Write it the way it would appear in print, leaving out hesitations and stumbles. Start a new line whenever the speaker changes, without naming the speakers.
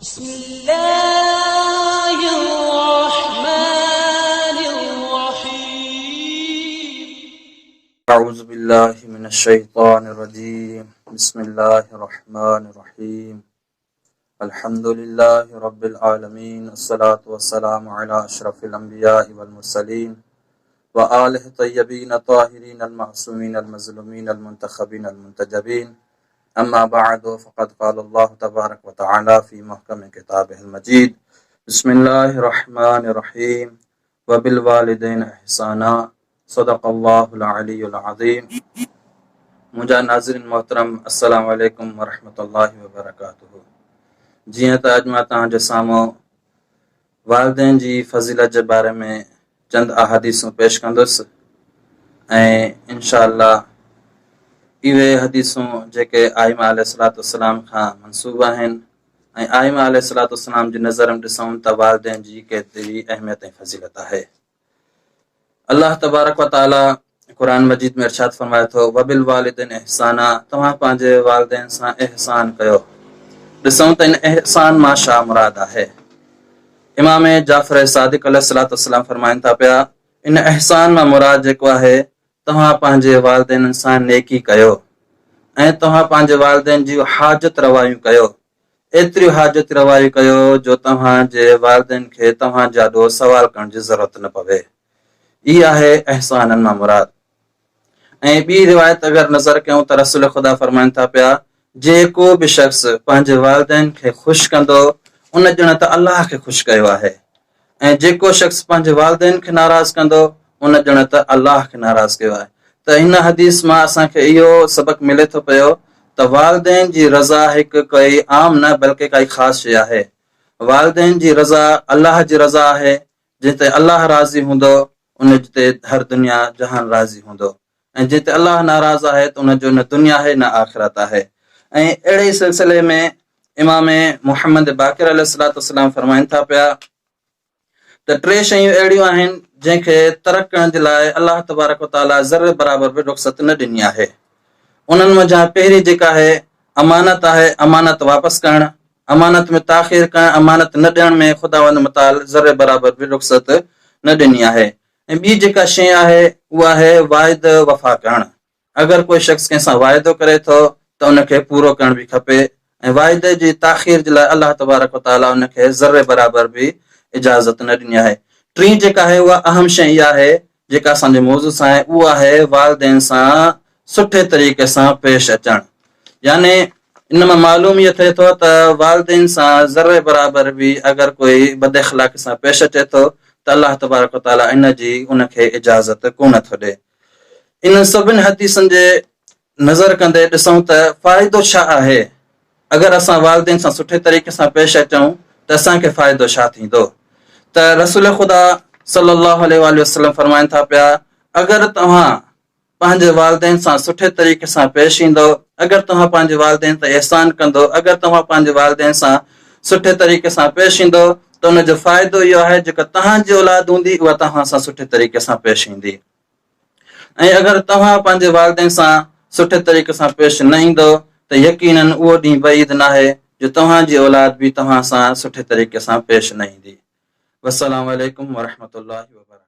بسم الله الرحمن الرحيم.
أعوذ بالله من الشيطان الرجيم. بسم الله الرحمن الرحيم. الحمد لله رب العالمين. الصلاة والسلام على أشرف الأنبياء والمرسلين وآله الطيبين الطاهرين المعصومين المظلومين المنتخبين المنتجبين. أما بعد فقد قال الله تبارك وتعالى في محكم كتابه المجيد. بسم الله الرحمن الرحيم. وبالوالدين إحسانا. صدق الله العلي العظيم. मुंहिंजा नाज़रीन मोहतरम अस्सलामु अलैकुम वरहमतुल्लाहि वबरकातुहू। जीअं त अॼु मां तव्हांजे साम्हूं वालिदैन जी फ़ज़ीलत जे बारे में चंद अहादीसूं पेश कंदुसि ऐं इंशा अल्लाह इहे हदीसूं जेके आइमा अलैहिस्सलाम खां मंसूब आहिनि ऐं आइमा अलैहिस्सलाम जी नज़र में ॾिसूं त वालिदैन जी केतिरी अहमियत ऐं फ़ज़ीलत आहे। अल्लाह तबारक व तआला क़ुरान मजीद में इरशाद फरमाए थो वबिल वालिदैन इहसाना, तव्हां पंहिंजे वालिदैन सां इहसान कयो। ॾिसूं त इन इहसान मां छा मुराद आहे। इमाम जाफ़र सादिक अलैहिस्सलाम फरमाइनि था पिया इन इहसान मां मुराद जेको आहे तव्हां पंहिंजे वालिदैन सां नेकी कयो ऐं तव्हां पंहिंजे वालिदैन जी हाजत रवायूं कयो, एतिरियूं हाजत रवायूं कयो जो तव्हांजे वालिदैन खे तव्हांजे ॾोह सवाल करण जी ज़रूरत न पवे। इहा आहे इहसाननि मां मुराद। ऐं ॿी रिवायत अगरि नज़र कयूं त रसूल ख़ुदा फरमाइनि था पिया जेको बि शख़्स पंहिंजे वालिदैन खे ख़ुशि कंदो उन ॼण त अलाह खे ख़ुशि कयो आहे ऐं जेको शख़्स पंहिंजे वालिदैन खे नाराज़ कंदो उन ॼण त अलाह खे नाराज़ कयो आहे। त हिन हदीस मां असांखे इहो सबक़ मिले थो पियो त वालिदैन जी रज़ा हिकु कोई आम न बल्कि काई ख़ासि शइ आहे। वालिदैन जी रज़ा अलाह जी रज़ा आहे। जिते अलाह राज़ी हूंदो उन ते हर दुनिया जहान राज़ी हूंदो ऐं जिते अलाह नाराज़ आहे त उनजो न दुनिया आहे न आख़िरत आहे। ऐं अहिड़े सिलसिले में इमाम मुहम्मद बाक़िर अलैहिस्सलाम फरमाइनि था पिया त टे शयूं अहिड़ियूं आहिनि जंहिंखे तरक करण जे लाइ अलाह तबारक व तआला ज़र्रे बराबर बि रुख़्सत न ॾिनी आहे। उन्हनि मंझां पहिरीं जेका आहे अमानत आहे, अमानत वापसि करणु, अमानत में ताख़ीर करणु, अमानत न ॾियण में ख़ुदावंद मुताल ज़र्रे बराबर बि रुख़्सत न ॾिनी आहे। ऐं ॿी जेका शइ आहे उहा आहे वाइद वफ़ा करणु। अगरि कोई शख़्स कंहिंसां वाइदो करे थो त उनखे पूरो करणु बि खपे ऐं वाइदे जी ताख़ीर जे लाइ अलाह तबारक व तआला उनखे ज़र्रे बराबर बि इजाज़त न ॾिनी आहे। टी जेका आहे उहा अहम शइ इहा आहे जेका असांजे मौज़ू सां आहे, उहा आहे वालिदैन सां सुठे तरीक़े सां पेश अचणु। याने इन मां मालूम इहो थिए थो त वालिदैन सां ज़र्रे बराबर बि अगरि कोई बद इख़्लाक़ी सां पेश अचे थो त अलाह तबारक व तआला इन जी उनखे इजाज़त कोन थो ॾे। इन सभिनी हदीसनि जे नज़र कंदे ॾिसूं त फ़ाइदो छा आहे। अगरि असां वालिदैन सां सुठे तरीक़े सां पेश अचूं त असांखे फ़ाइदो छा थींदो। त रसूल ख़ुदा सल्लल्लाहु अलैहि वसल्लम फरमाइनि था पिया अगरि तव्हां पंहिंजे वालिदैन सां सुठे तरीक़े सां पेश ईंदो, अगरि तव्हां पंहिंजे वालिदैन ते एहसान कंदो, अगरि तव्हां पंहिंजे वालिदैन सां सुठे तरीक़े सां पेश ईंदो त उनजो फ़ाइदो इहो आहे जेका तव्हांजी औलाद हूंदी उहा तव्हां सां सुठे तरीक़े सां पेश ईंदी। ऐं अगरि तव्हां पंहिंजे वालिदैन सां सुठे तरीक़े सां पेश न ईंदो त यकीनन उहो ॾींहुं बईद न आहे जो तव्हांजी औलाद बि तव्हां सां सुठे तरीक़े सां पेश न ईंदी। वस्सलामु अलैकुम वरहमतुल्लाहि वबरकातुहू।